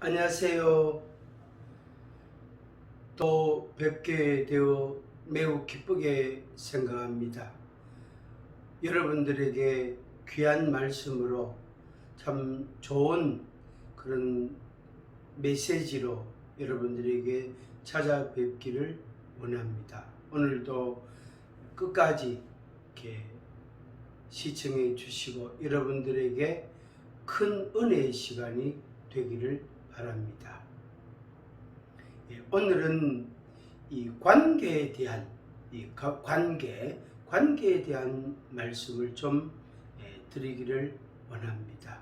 안녕하세요. 또 뵙게 되어 매우 기쁘게 생각합니다. 여러분들에게 귀한 말씀으로 참 좋은 그런 메시지로 여러분들에게 찾아뵙기를 원합니다. 오늘도 끝까지 이렇게 시청해 주시고 여러분들에게 큰 은혜의 시간이 되기를 바랍니다. 오늘은 이 관계에 대한 관계에 대한 말씀을 좀 드리기를 원합니다.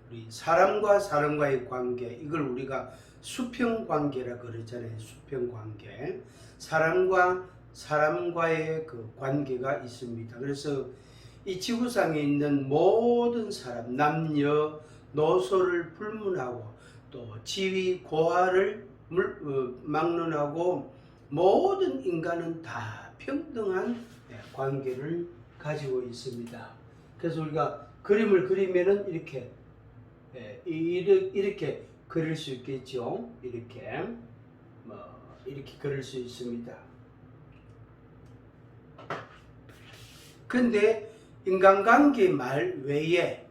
우리 사람과 사람과의 관계, 이걸 우리가 수평 관계라 그러잖아요. 수평 관계. 사람과 사람과의 그 관계가 있습니다. 그래서 이 지구상에 있는 모든 사람, 남녀, 노소를 불문하고 또 지위, 고하를 막론하고 모든 인간은 다 평등한 관계를 가지고 있습니다. 그래서 우리가 그림을 그리면은 이렇게 그릴 수 있겠죠. 이렇게 그릴 수 있습니다. 근데 인간관계 말 외에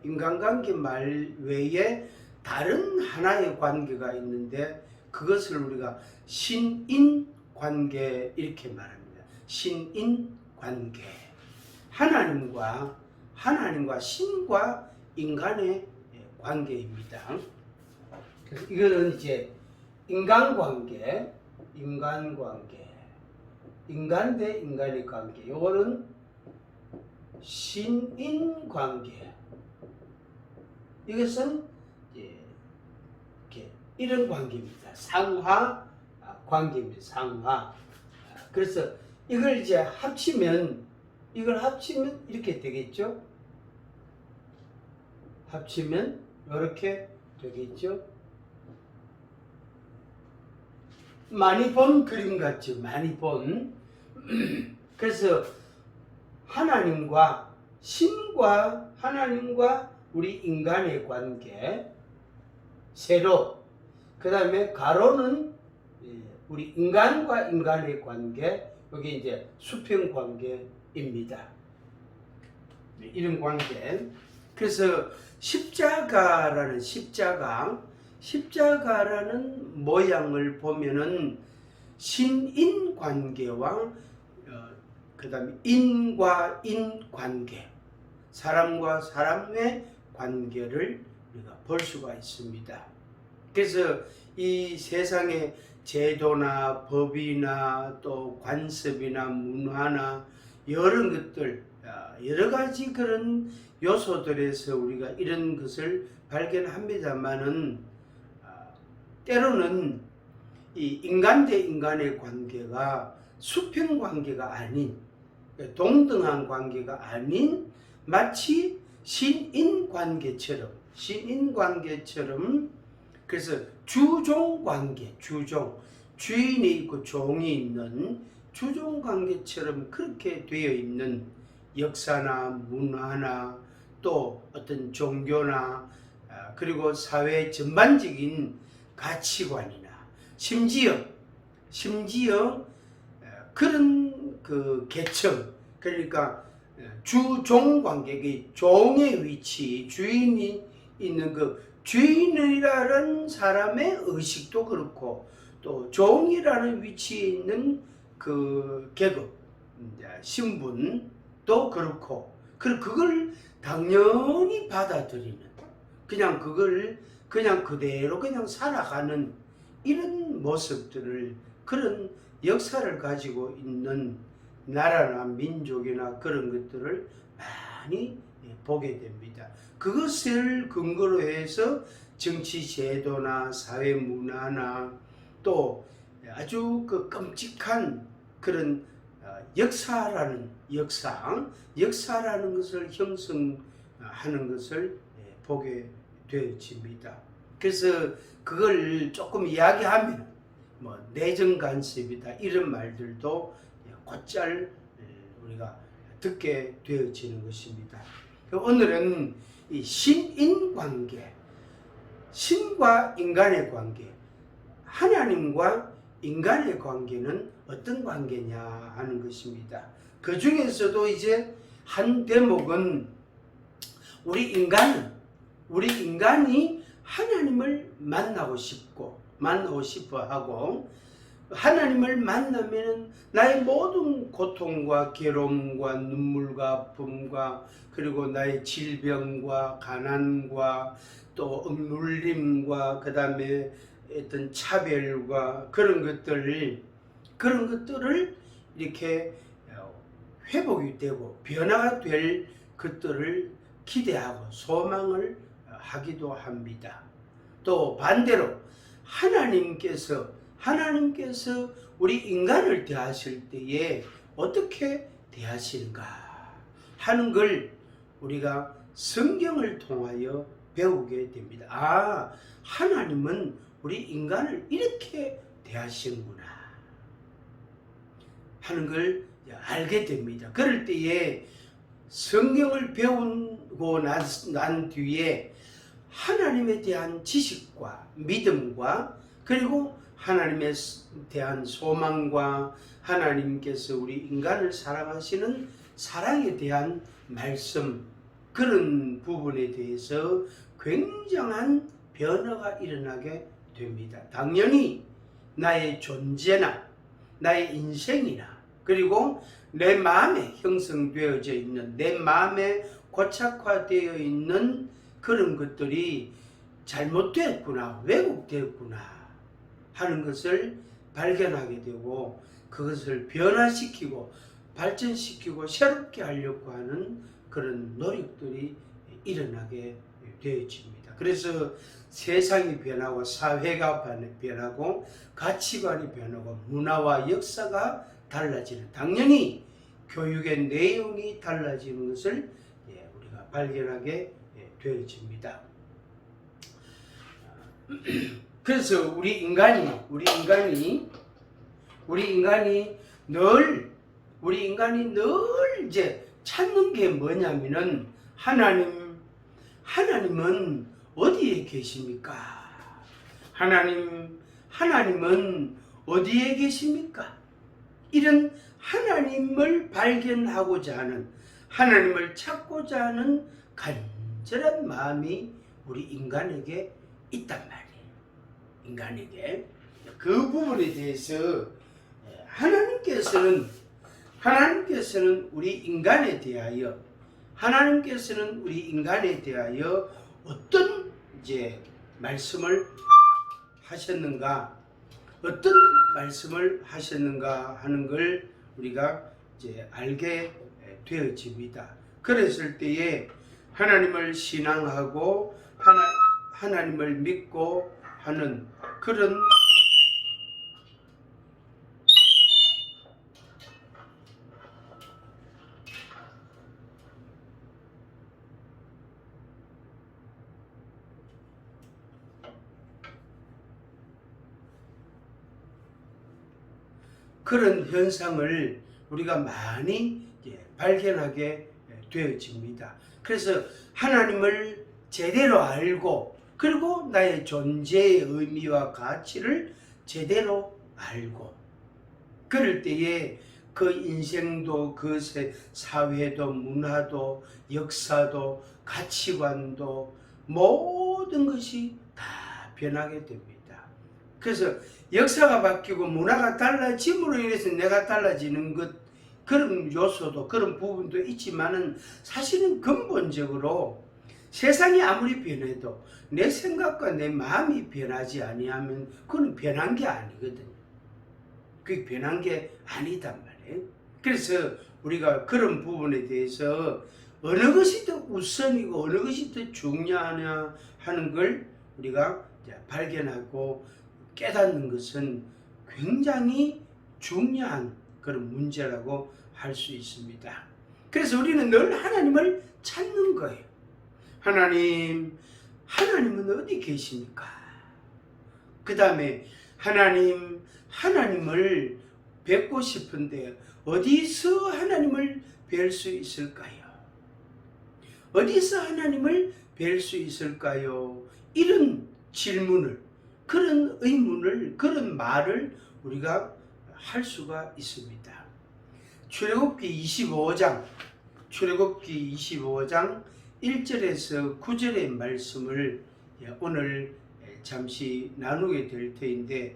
다른 하나의 관계가 있는데 그것을 우리가 신인관계 이렇게 말합니다. 신인관계. 하나님과 신과 인간의 관계입니다. 그래서 이거는 이제 인간관계, 인간 대 인간의 관계. 이거는 신인관계. 이것은 이런 관계입니다. 상하 관계입니다. 상하. 그래서 이걸 이제 합치면 이렇게 되겠죠. 합치면 이렇게 되겠죠. 많이 본 그림 같죠. 많이 본. 그래서 하나님과 우리 인간의 관계, 세로, 그 다음에 가로는 우리 인간과 인간의 관계, 여기 이제 수평 관계입니다. 이런 관계. 그래서 십자가라는 모양을 보면은 신인 관계와 그 다음에 인과 인 관계, 사람과 사람의 관계를 우리가 볼 수가 있습니다. 그래서 이 세상의 제도나 법이나 또 관습이나 문화나 여러 것들, 여러 가지 그런 요소들에서 우리가 이런 것을 발견합니다만은 때로는 이 인간 대 인간의 관계가 수평 관계가 아닌, 동등한 관계가 아닌 마치 신인 관계처럼 그래서 주종 관계, 주인이 있고 종이 있는 주종 관계처럼 그렇게 되어 있는 역사나 문화나 또 어떤 종교나 그리고 사회 전반적인 가치관이나 심지어 그런 그 계층, 그러니까 주종 관계, 종의 위치, 주인이 있는 그 주인이라는 사람의 의식도 그렇고 또 종이라는 위치에 있는 그 계급, 신분도 그렇고 그걸 당연히 받아들이는, 그냥 그대로 살아가는 이런 모습들을, 그런 역사를 가지고 있는 나라나 민족이나 그런 것들을 많이 보게 됩니다. 그것을 근거로 해서 정치 제도나 사회 문화나 또 아주 그 끔찍한 그런 역사라는 것을 형성하는 것을 보게 되어집니다. 그래서 그걸 조금 이야기하면 내정 간섭이다 이런 말들도 곧잘 우리가 듣게 되어지는 것입니다. 오늘은 이 신인관계, 신과 인간의 관계, 하나님과 인간의 관계는 어떤 관계냐 하는 것입니다. 그 중에서도 이제 한 대목은 우리 인간이 하나님을 만나고 싶어 하고, 하나님을 만나면 나의 모든 고통과 괴로움과 눈물과 아픔과 그리고 나의 질병과 가난과 또 억눌림과 그 다음에 어떤 차별과 그런 것들을 이렇게 회복이 되고 변화가 될 것들을 기대하고 소망을 하기도 합니다. 또 반대로 하나님께서 우리 인간을 대하실 때에 어떻게 대하시는가 하는 걸 우리가 성경을 통하여 배우게 됩니다. 하나님은 우리 인간을 이렇게 대하시는구나 하는 걸 알게 됩니다. 그럴 때에 성경을 배우고 난 뒤에 하나님에 대한 지식과 믿음과 그리고 하나님에 대한 소망과 하나님께서 우리 인간을 사랑하시는 사랑에 대한 말씀, 그런 부분에 대해서 굉장한 변화가 일어나게 됩니다. 당연히 나의 존재나 나의 인생이나 그리고 내 마음에 형성되어져 있는, 내 마음에 고착화되어 있는 그런 것들이 잘못됐구나, 왜곡됐구나 하는 것을 발견하게 되고, 그것을 변화시키고 발전시키고 새롭게 하려고 하는 그런 노력들이 일어나게 되어집니다. 그래서 세상이 변하고 사회가 변하고 가치관이 변하고 문화와 역사가 달라지는, 당연히 교육의 내용이 달라지는 것을 우리가 발견하게 되어집니다. 그래서 우리 인간이 늘 이제 찾는 게 뭐냐면은 하나님은 어디에 계십니까? 하나님은 어디에 계십니까? 이런 하나님을 발견하고자 하는, 하나님을 찾고자 하는 간절한 마음이 우리 인간에게 있단 말이에요. 인간에게. 그 부분에 대해서 하나님께서는 우리 인간에 대하여 어떤 이제 말씀을 하셨는가 하는 걸 우리가 이제 알게 되어집니다. 그랬을 때에 하나님을 신앙하고 하나님을 믿고 하는 그런 현상을 우리가 많이 발견하게 되어집니다. 그래서 하나님을 제대로 알고, 그리고 나의 존재의 의미와 가치를 제대로 알고, 그럴 때에 그 인생도, 그 사회도, 문화도, 역사도, 가치관도 모든 것이 다 변하게 됩니다. 그래서 역사가 바뀌고 문화가 달라짐으로 인해서 내가 달라지는 것, 그런 요소도, 그런 부분도 있지만은 사실은 근본적으로 세상이 아무리 변해도 내 생각과 내 마음이 변하지 아니하면 그건 변한 게 아니거든요. 그게 변한 게 아니단 말이에요. 그래서 우리가 그런 부분에 대해서 어느 것이 더 우선이고 어느 것이 더 중요하냐 하는 걸 우리가 발견하고 깨닫는 것은 굉장히 중요한 그런 문제라고 할 수 있습니다. 그래서 우리는 늘 하나님을 찾는 거예요. 하나님은 어디 계십니까? 그 다음에 하나님을 뵙고 싶은데 어디서 하나님을 뵐 수 있을까요? 어디서 하나님을 뵐 수 있을까요? 이런 질문을, 그런 의문을, 그런 말을 우리가 할 수가 있습니다. 출애굽기 25장 1절에서 9절의 말씀을 오늘 잠시 나누게 될 터인데,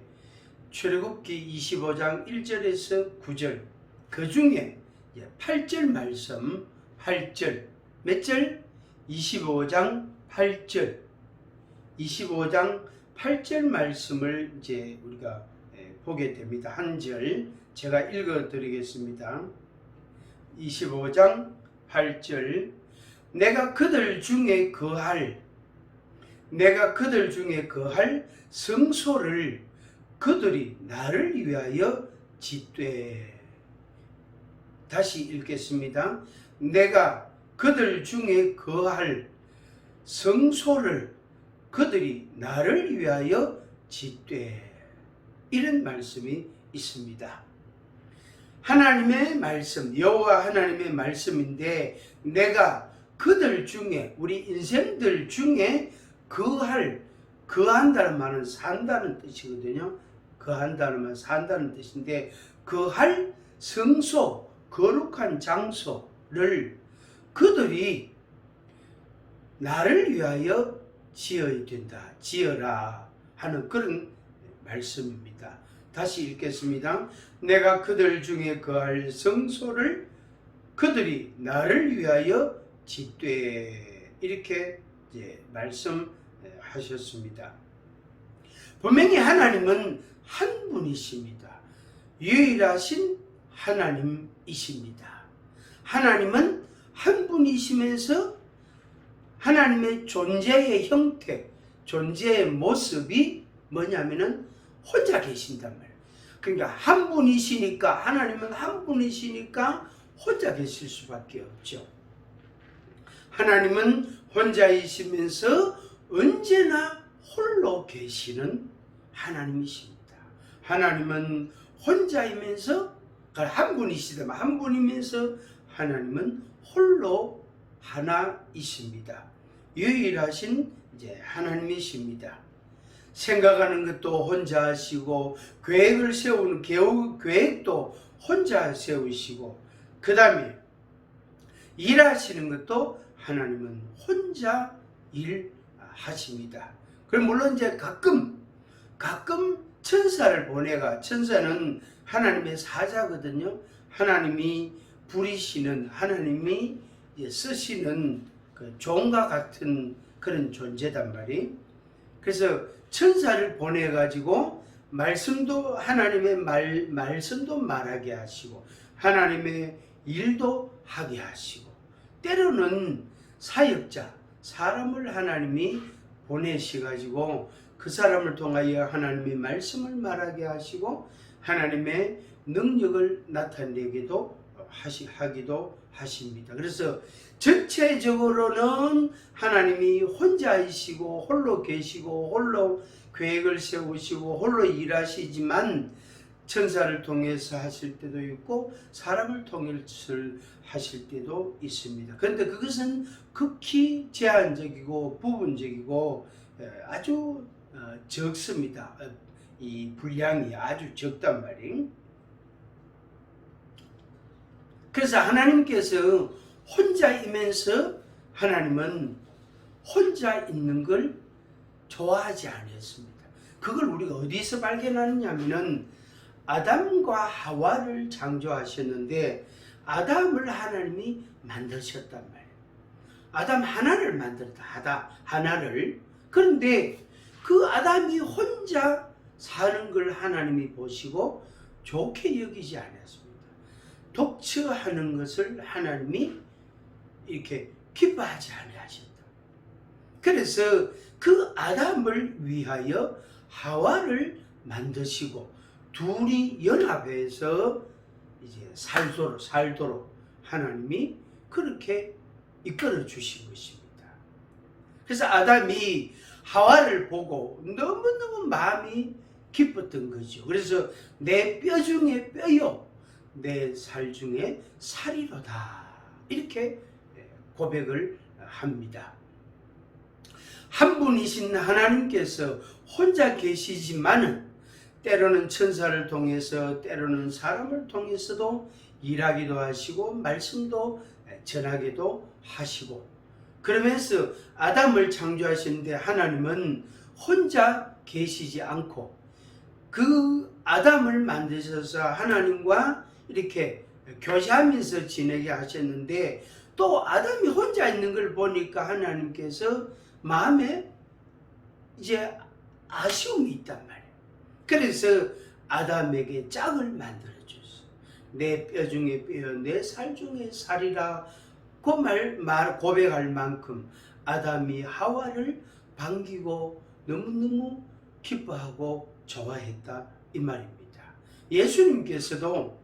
출애굽기 25장 1절에서 9절, 그 중에 8절 말씀, 8절, 몇 절? 25장 8절, 25장 8절 말씀을 이제 우리가 보게 됩니다. 한 절 제가 읽어 드리겠습니다. 25장 8절, 내가 그들 중에 거할 성소를 그들이 나를 위하여 짓되. 다시 읽겠습니다. 내가 그들 중에 거할 성소를 그들이 나를 위하여 짓되. 이런 말씀이 있습니다. 하나님의 말씀, 여호와 하나님의 말씀인데, 내가 그들 중에, 우리 인생들 중에 거한다는 말은 산다는 뜻이거든요. 거한다는 말은 산다는 뜻인데, 거할 성소, 거룩한 장소를 그들이 나를 위하여 지어야 된다, 지어라 하는 그런 말씀입니다. 다시 읽겠습니다. 내가 그들 중에 거할 성소를 그들이 나를 위하여 짓되. 이렇게 이제 말씀하셨습니다. 분명히 하나님은 한 분이십니다. 유일하신 하나님이십니다. 하나님은 한 분이시면서 하나님의 존재의 형태, 존재의 모습이 뭐냐면은 혼자 계신단 말이에요. 그러니까 한 분이시니까, 하나님은 한 분이시니까 혼자 계실 수밖에 없죠. 하나님은 혼자이시면서 언제나 홀로 계시는 하나님이십니다. 하나님은 혼자이면서, 한 분이시다면 한 분이면서 하나님은 홀로 하나이십니다. 유일하신 이제 하나님이십니다. 생각하는 것도 혼자 하시고, 계획을 세우는 계획도 혼자 세우시고, 그 다음에 일하시는 것도 하나님은 혼자 일하십니다. 그럼 물론 이제 가끔 천사를 보내가, 천사는 하나님의 사자거든요. 하나님이 부리시는, 하나님이 쓰시는 그 종과 같은 그런 존재단 말이. 그래서 천사를 보내가지고 말씀도, 하나님의 말씀도 말하게 하시고, 하나님의 일도 하게 하시고, 때로는 사역자, 사람을 하나님이 보내시가지고 그 사람을 통하여 하나님의 말씀을 말하게 하시고 하나님의 능력을 나타내기도 하기도 하십니다. 그래서 전체적으로는 하나님이 혼자이시고 홀로 계시고 홀로 계획을 세우시고 홀로 일하시지만, 천사를 통해서 하실 때도 있고 사람을 통해서 하실 때도 있습니다. 그런데 그것은 극히 제한적이고 부분적이고 아주 적습니다. 이 분량이 아주 적단 말이에요. 그래서 하나님께서 혼자이면서 하나님은 혼자 있는 걸 좋아하지 않았습니다. 그걸 우리가 어디서 발견하느냐면은 아담과 하와를 창조하셨는데 아담을 하나님이 만드셨단 말이에요. 아담 하나를 만들었다. 하나를. 그런데 그 아담이 혼자 사는 걸 하나님이 보시고 좋게 여기지 않았습니다. 독처하는 것을 하나님이 이렇게 기뻐하지 않으셨다. 그래서 그 아담을 위하여 하와를 만드시고 둘이 연합해서 이제 살도록 하나님이 그렇게 이끌어 주신 것입니다. 그래서 아담이 하와를 보고 너무너무 마음이 기뻤던 거죠. 그래서 내 뼈 중에 뼈요, 내 살 중에 살이로다, 이렇게 고백을 합니다. 한 분이신 하나님께서 혼자 계시지만은 때로는 천사를 통해서 때로는 사람을 통해서도 일하기도 하시고 말씀도 전하기도 하시고, 그러면서 아담을 창조하시는데 하나님은 혼자 계시지 않고 그 아담을 만드셔서 하나님과 이렇게 교제하면서 지내게 하셨는데, 또 아담이 혼자 있는 걸 보니까 하나님께서 마음에 이제 아쉬움이 있단 말이에요. 그래서 아담에게 짝을 만들어 줬어요. 내 뼈 중에 뼈, 내 살 중에 살이라 그 말 고백할 만큼 아담이 하와를 반기고 너무너무 기뻐하고 좋아했다 이 말입니다. 예수님께서도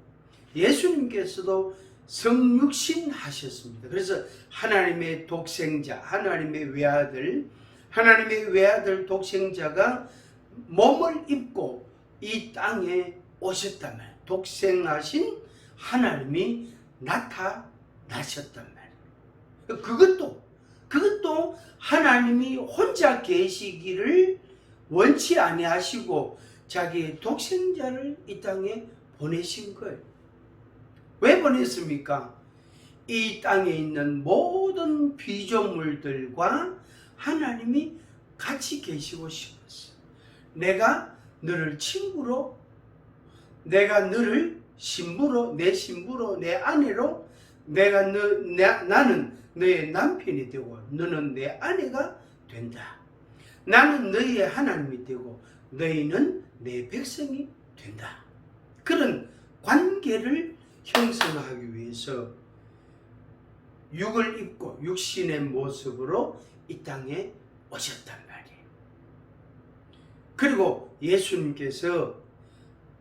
성육신 하셨습니다. 그래서 하나님의 독생자, 하나님의 외아들 독생자가 몸을 입고 이 땅에 오셨단 말이에요. 독생하신 하나님이 나타나셨단 말이에요. 그것도 하나님이 혼자 계시기를 원치 아니하시고 자기의 독생자를 이 땅에 보내신 거예요. 왜 보냈습니까? 이 땅에 있는 모든 피조물들과 하나님이 같이 계시고 싶었어요. 내가 너를 친구로, 내가 너를 신부로, 내 신부로, 내 아내로, 나는 너의 남편이 되고 너는 내 아내가 된다. 나는 너희의 하나님이 되고 너희는 내 백성이 된다. 그런 관계를 형성하기 위해서 육을 입고 육신의 모습으로 이 땅에 오셨단 말이에요. 그리고 예수님께서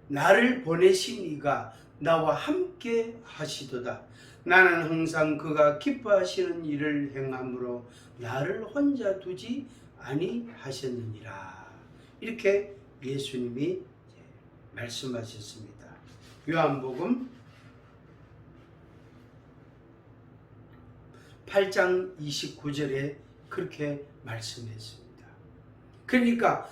나를 보내신 이가 나와 함께 하시도다. 나는 항상 그가 기뻐하시는 일을 행함으로 나를 혼자 두지 아니하셨느니라. 이렇게 예수님이 말씀하셨습니다. 요한복음 8장 29절에 그렇게 말씀했습니다. 그러니까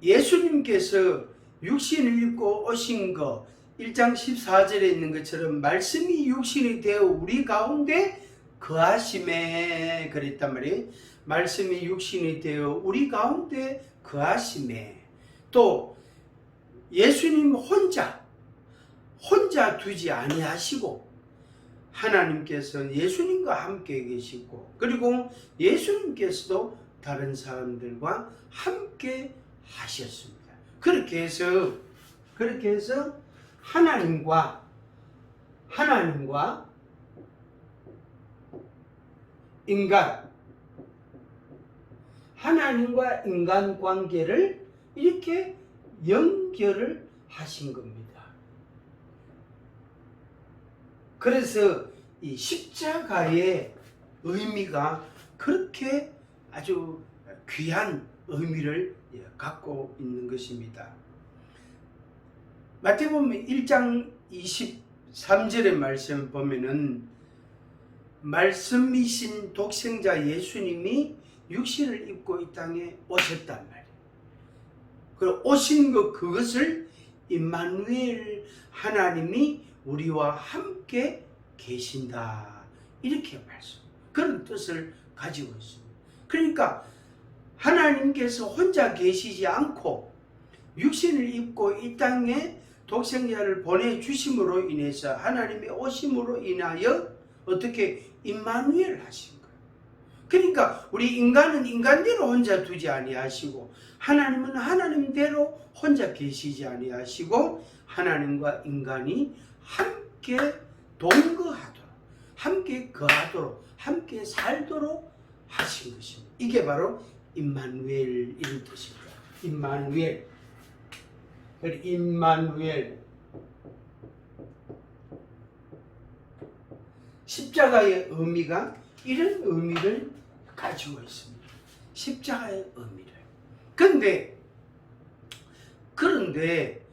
예수님께서 육신을 입고 오신 거 1장 14절에 있는 것처럼 말씀이 육신이 되어 우리 가운데 거하심에 그랬단 말이에요. 말씀이 육신이 되어 우리 가운데 거하심에, 또 예수님 혼자 두지 아니하시고 하나님께서 예수님과 함께 계시고, 그리고 예수님께서도 다른 사람들과 함께 하셨습니다. 그렇게 해서 하나님과 인간 관계를 이렇게 연결을 하신 겁니다. 그래서 이 십자가의 의미가 그렇게 아주 귀한 의미를 갖고 있는 것입니다. 마태복음 1장 23절의 말씀을 보면은 말씀이신 독생자 예수님이 육신을 입고 이 땅에 오셨단 말이에요. 그리고 오신 그것을 임마누엘, 하나님이 우리와 함께 계신다, 이렇게 그런 뜻을 가지고 있습니다. 그러니까 하나님께서 혼자 계시지 않고 육신을 입고 이 땅에 독생자를 보내주심으로 인해서 하나님의 오심으로 인하여 어떻게 임마누엘 하신 거예요. 그러니까 우리 인간은 인간대로 혼자 두지 아니하시고 하나님은 하나님대로 혼자 계시지 아니하시고 하나님과 인간이 함께 동거하도록, 함께 거하도록, 함께 살도록 하신 것입니다. 이게 바로 임마누엘 이런 뜻입니다. 임마누엘. 십자가의 의미가 이런 의미를 가지고 있습니다. 십자가의 의미를. 그런데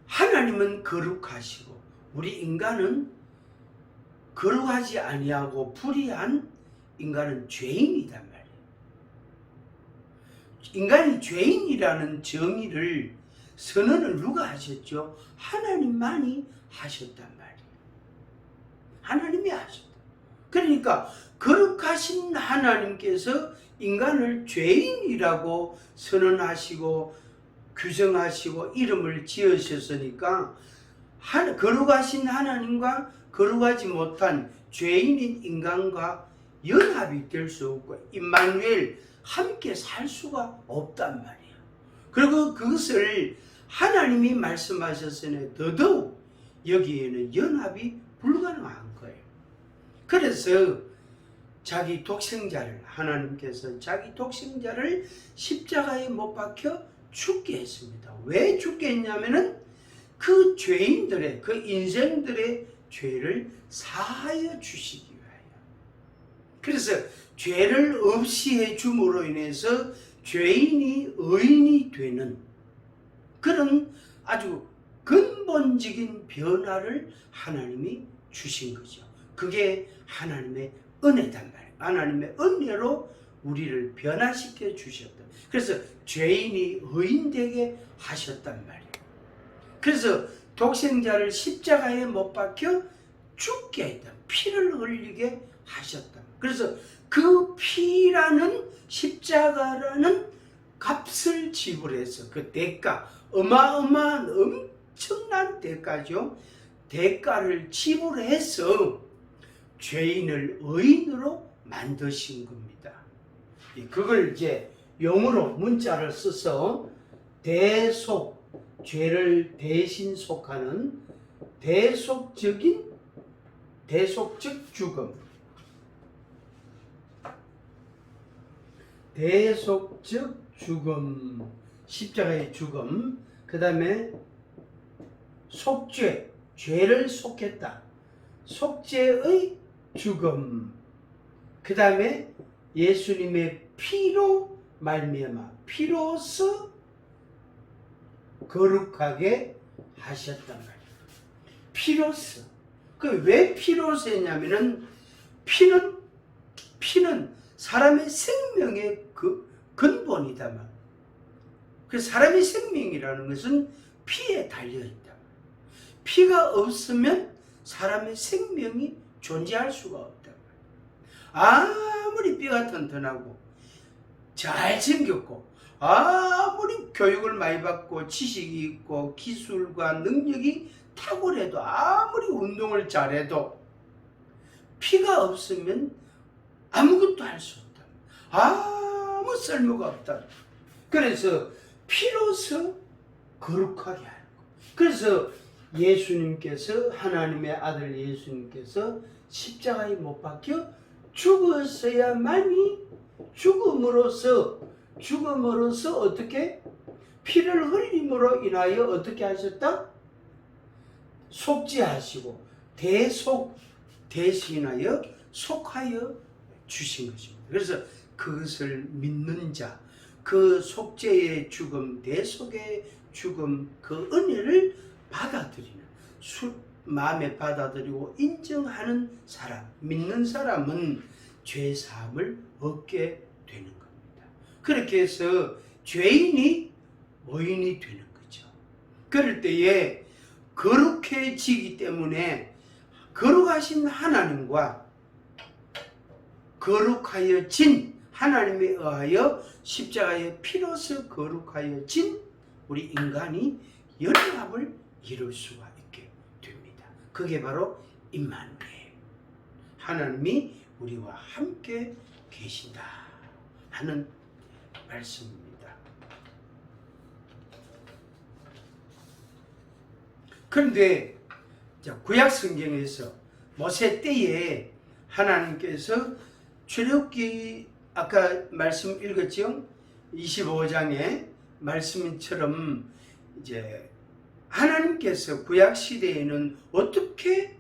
하나님은 거룩하시고 우리 인간은 거룩하지 아니하고 불의한 인간은 죄인이단 말이에요. 인간이 죄인이라는 정의를 선언을 누가 하셨죠? 하나님만이 하셨단 말이에요. 하나님이 하셨다. 그러니까 거룩하신 하나님께서 인간을 죄인이라고 선언하시고 규정하시고 이름을 지으셨으니까 거룩하신 하나님과 거룩하지 못한 죄인인 인간과 연합이 될 수 없고 임마누엘 함께 살 수가 없단 말이에요. 그리고 그것을 하나님이 말씀하셨으니 더더욱 여기에는 연합이 불가능한 거예요. 그래서 자기 독생자를 하나님께서 자기 독생자를 십자가에 못 박혀 죽게 했습니다. 왜 죽게 했냐면은 그 죄인들의 그 인생들의 죄를 사하여 주시기 위하여. 그래서 죄를 없이 해 줌으로 인해서 죄인이 의인이 되는 그런 아주 근본적인 변화를 하나님이 주신 거죠. 그게 하나님의 은혜단 말이에요. 하나님의 은혜로 우리를 변화시켜 주셨다. 그래서 죄인이 의인되게 하셨단 말이에요. 그래서 독생자를 십자가에 못 박혀 죽게 했다. 피를 흘리게 하셨다. 그래서 그 피라는 십자가라는 값을 지불해서 그 대가, 어마어마한 엄청난 대가죠. 대가를 지불해서 죄인을 의인으로 만드신 겁니다. 그걸 이제 용어로 문자를 써서 대속, 죄를 대신 속하는 대속적 죽음, 대속적 죽음, 십자가의 죽음, 그 다음에 속죄, 죄를 속했다, 속죄의 죽음, 그 다음에 예수님의 피로 말미암아 피로서 거룩하게 하셨단 말이에요. 피로서. 그 왜 피로서 했냐면은 피는 사람의 생명의 그 근본이다 말. 그 사람의 생명이라는 것은 피에 달려 있다. 피가 없으면 사람의 생명이 존재할 수가 없다. 아무리 뼈가 튼튼하고 잘생겼고 아무리 교육을 많이 받고 지식이 있고 기술과 능력이 탁월해도 아무리 운동을 잘해도 피가 없으면 아무것도 할 수 없다. 아무 쓸모가 없다. 그래서 피로서 거룩하게 하는 거. 그래서 예수님께서 하나님의 아들 예수님께서 십자가에 못 박혀 죽었어야만이 죽음으로써 어떻게 피를 흘림으로 인하여 어떻게 하셨다? 속죄하시고 대신하여 속하여 주신 것입니다. 그래서 그것을 믿는 자, 그 속죄의 죽음, 대속의 죽음, 그 은혜를 받아들이는 마음에 받아들이고 인정하는 사람, 믿는 사람은 죄 사함을 얻게 되는 겁니다. 그렇게 해서 죄인이 의인이 되는 거죠. 그럴 때에 거룩해지기 때문에 거룩하신 하나님과 거룩하여진 하나님에 의하여 십자가의 피로서 거룩하여진 우리 인간이 연합을 이룰 수가 있게 됩니다. 그게 바로 임마누엘, 하나님이 우리와 함께 계신다 하는 말씀입니다. 그런데 구약 성경에서 모세 때에 하나님께서 출애굽기 아까 말씀 읽었죠? 25장의 말씀처럼 이제 하나님께서 구약 시대에는 어떻게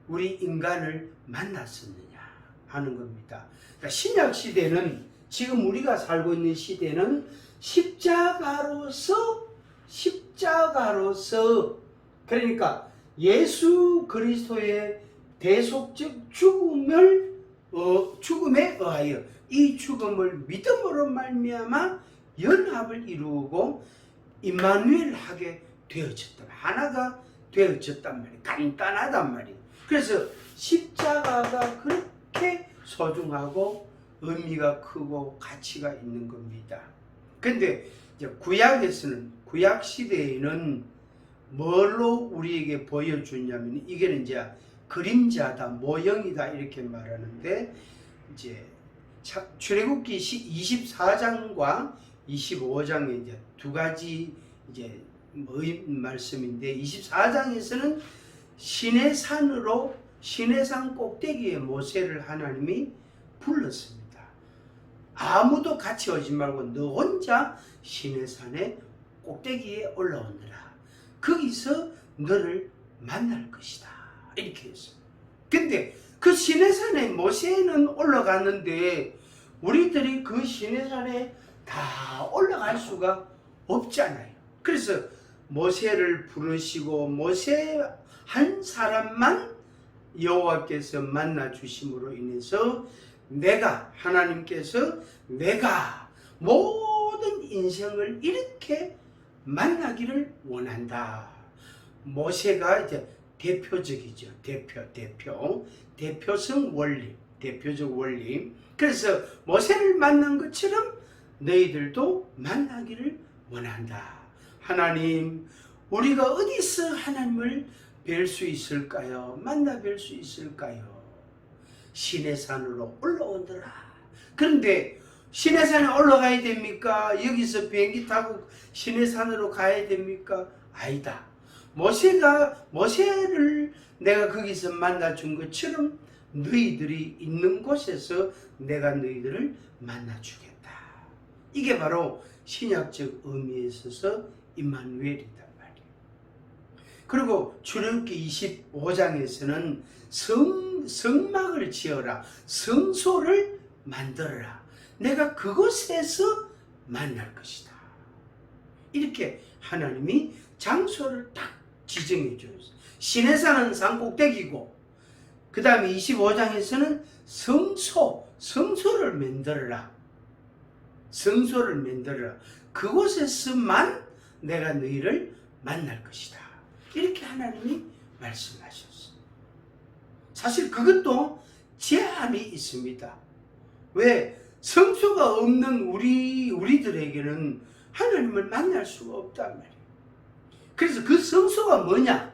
우리 인간을 만났었느냐 하는 겁니다. 그러니까 신약 시대는 지금 우리가 살고 있는 시대는 십자가로서 그러니까 예수 그리스도의 대속적 죽음에 의하여 이 죽음을 믿음으로 말미암아 연합을 이루고 임마누엘 하게 되어졌다. 하나가 되어졌단 말이에요. 간단하단 말이에요. 그래서 십자가가 그렇게 소중하고 의미가 크고 가치가 있는 겁니다. 근데 이제 구약 시대에는 뭘로 우리에게 보여주냐면 이게는 이제 그림자다, 모형이다 이렇게 말하는데 이제 출애굽기 24장과 25장에 이제 두 가지 이제 말씀인데 24장에서는 시내산 꼭대기에 모세를 하나님이 불렀습니다. 아무도 같이 오지 말고 너 혼자 시내산의 꼭대기에 올라오느라. 거기서 너를 만날 것이다. 이렇게 했어요. 근데 그 시내산에 모세는 올라갔는데 우리들이 그 시내산에 다 올라갈 수가 없잖아요. 그래서 모세를 부르시고 모세 한 사람만 여호와께서 만나 주심으로 인해서 하나님께서 내가 모든 인생을 이렇게 만나기를 원한다. 모세가 이제 대표적이죠. 대표성 원리, 대표적 원리. 그래서 모세를 만난 것처럼 너희들도 만나기를 원한다. 하나님, 우리가 어디서 하나님을 뵐 수 있을까요? 만나 뵐 수 있을까요? 시내산으로 올라오더라. 그런데 시내산에 올라가야 됩니까? 여기서 비행기 타고 시내산으로 가야 됩니까? 아니다. 모세를 내가 거기서 만나 준 것처럼 너희들이 있는 곳에서 내가 너희들을 만나 주겠다. 이게 바로 신약적 의미에 있어서 임마누엘이다 말이에요. 그리고 출애굽기 25장에서는 성막을 지어라, 성소를 만들어라. 내가 그곳에서 만날 것이다. 이렇게 하나님이 장소를 딱 지정해 주었어요. 시내산은 산 꼭대기고, 그 다음에 25장에서는 성소를 만들어라. 성소를 만들어라. 그곳에서만 내가 너희를 만날 것이다. 이렇게 하나님이 말씀하셨어요. 사실 그것도 제한이 있습니다. 왜? 성소가 없는 우리들에게는 하나님을 만날 수가 없단 말이에요. 그래서 그 성소가 뭐냐?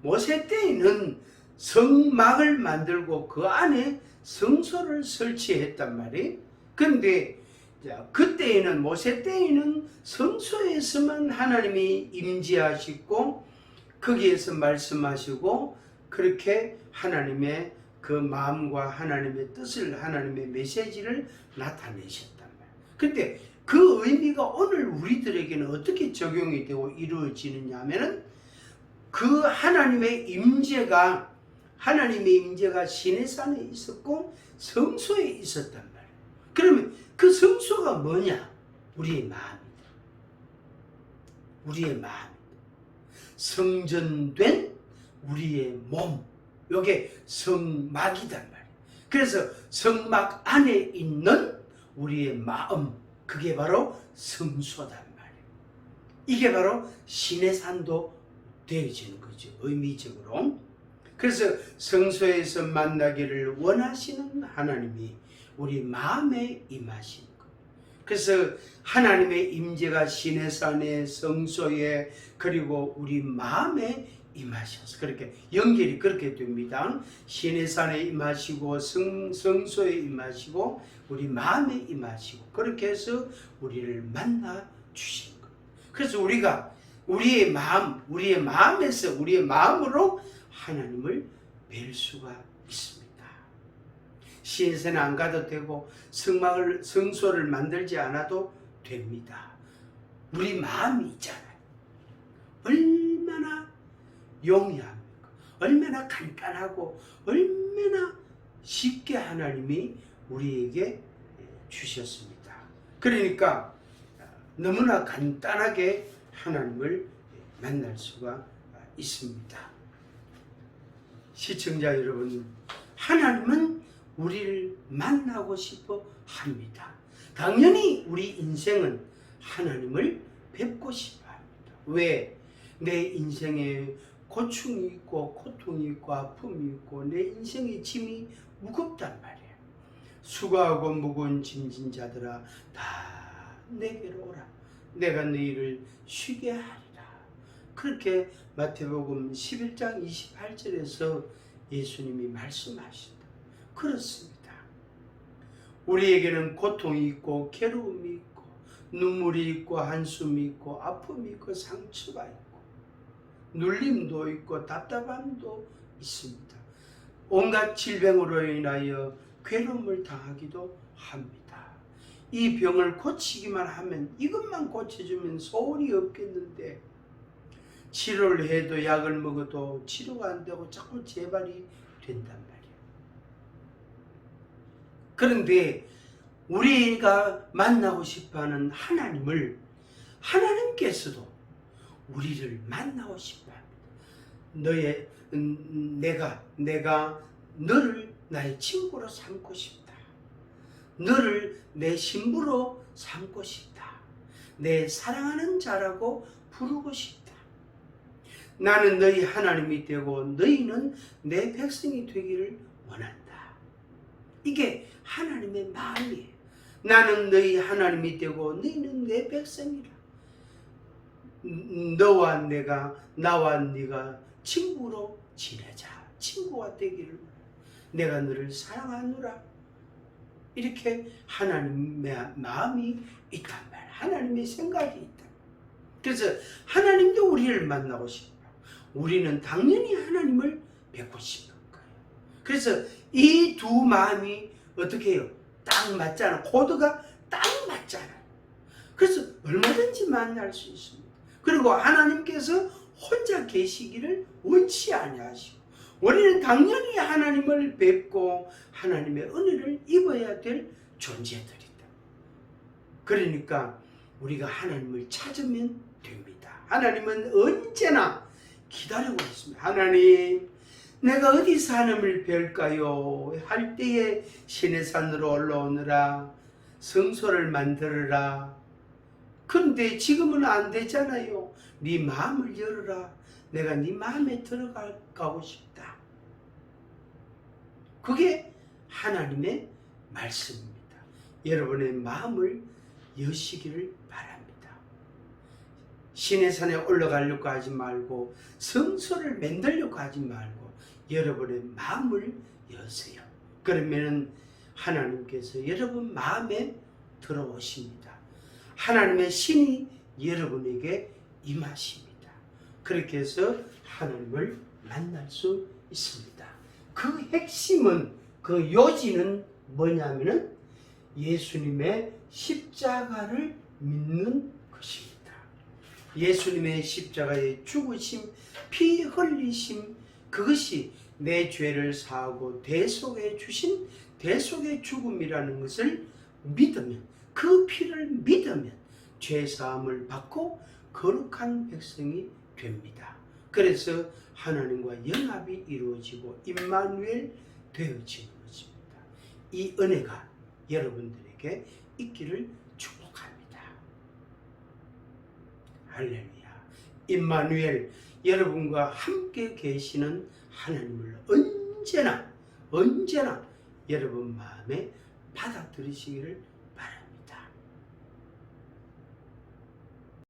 모세 때에는 성막을 만들고 그 안에 성소를 설치했단 말이에요. 그런데 그때에는 모세 때에는 성소에서만 하나님이 임재하시고 거기에서 말씀하시고 그렇게 하나님의 그 마음과 하나님의 뜻을, 하나님의 메시지를 나타내셨단 말이에요. 근데 그 의미가 오늘 우리들에게는 어떻게 적용이 되고 이루어지느냐 하면은 그 하나님의 임재가 시내산에 있었고 성소에 있었단 말이에요. 그러면 그 성소가 뭐냐? 우리의 마음이다. 우리의 마음이다. 성전된 우리의 몸. 요게 성막이단 말이에요. 그래서 성막 안에 있는 우리의 마음, 그게 바로 성소단 말이에요. 이게 바로 시내산도 되어지는 거죠. 의미적으로. 그래서 성소에서 만나기를 원하시는 하나님이 우리 마음에 임하시는 거예요. 그래서 하나님의 임재가 시내산에, 성소에, 그리고 우리 마음에 임하셔서 그렇게 연결이 그렇게 됩니다. 시내산에 임하시고 성소에 임하시고 우리 마음에 임하시고 그렇게 해서 우리를 만나 주신 거예요. 그래서 우리가 우리의 마음에서 우리의 마음으로 하나님을 뵐 수가 있습니다. 시내산에 안 가도 되고 성소를 만들지 않아도 됩니다. 우리 마음이 있잖아요. 얼마나 용이합니까? 얼마나 간단하고 얼마나 쉽게 하나님이 우리에게 주셨습니다. 그러니까 너무나 간단하게 하나님을 만날 수가 있습니다. 시청자 여러분, 하나님은 우리를 만나고 싶어 합니다. 당연히 우리 인생은 하나님을 뵙고 싶어 합니다. 왜? 내 인생에 고충이 있고 고통이 있고 아픔이 있고 내 인생의 짐이 무겁단 말이에요. 수고하고 무거운 짐진 자들아 다 내게로 오라. 내가 너희를 쉬게 하리라. 그렇게 마태복음 11장 28절에서 예수님이 말씀하신다. 그렇습니다. 우리에게는 고통이 있고 괴로움이 있고 눈물이 있고 한숨이 있고 아픔이 있고 상처가 있고 눌림도 있고 답답함도 있습니다. 온갖 질병으로 인하여 괴로움을 당하기도 합니다. 이 병을 고치기만 하면 이것만 고쳐주면 소원이 없겠는데 치료를 해도 약을 먹어도 치료가 안 되고 자꾸 재발이 된단 말이에요. 그런데 우리가 만나고 싶어하는 하나님께서도 우리를 만나고 싶어합니다. 내가 너를 나의 친구로 삼고 싶다. 너를 내 신부로 삼고 싶다. 내 사랑하는 자라고 부르고 싶다. 나는 너희 하나님이 되고 너희는 내 백성이 되기를 원한다. 이게 하나님의 마음이에요. 나는 너희 하나님이 되고 너희는 내 백성이라. 나와 네가 친구로 지내자. 친구가 되기를 원한다. 내가 너를 사랑하노라. 이렇게 하나님의 마음이 있단 말이야. 하나님의 생각이 있다. 그래서 하나님도 우리를 만나고 싶어. 우리는 당연히 하나님을 뵙고 싶은 거예요. 그래서 이 두 마음이 어떻게 해요? 딱 맞잖아. 코드가 딱 맞잖아요. 그래서 얼마든지 만날 수 있습니다. 그리고 하나님께서 혼자 계시기를 원치 아니하시고 우리는 당연히 하나님을 뵙고 하나님의 은혜를 입어야 될 존재들이다. 그러니까 우리가 하나님을 찾으면 됩니다. 하나님은 언제나 기다리고 있습니다. 하나님, 내가 어디서 하나님을 뵐까요? 할 때에 시내산으로 올라오느라 성소를 만들어라. 그런데 지금은 안 되잖아요. 네 마음을 열어라. 내가 네 마음에 들어가고 싶다. 그게 하나님의 말씀입니다. 여러분의 마음을 여시기를 바랍니다. 시내산에 올라가려고 하지 말고 성소를 만들려고 하지 말고 여러분의 마음을 여세요. 그러면 하나님께서 여러분 마음에 들어오십니다. 하나님의 신이 여러분에게 임하십니다. 그렇게 해서 하나님을 만날 수 있습니다. 그 핵심은, 그 요지는 뭐냐면은 예수님의 십자가를 믿는 것입니다. 예수님의 십자가의 죽으심, 피 흘리심, 그것이 내 죄를 사하고 대속해 주신 대속의 죽음이라는 것을 믿으면, 그 피를 믿으면 죄 사함을 받고 거룩한 백성이 됩니다. 그래서 하나님과 연합이 이루어지고 임마누엘 되어지는 것입니다. 이 은혜가 여러분들에게 있기를 축복합니다. 할렐루야. 임마누엘, 여러분과 함께 계시는 하나님을 언제나 여러분 마음에 받아들이시기를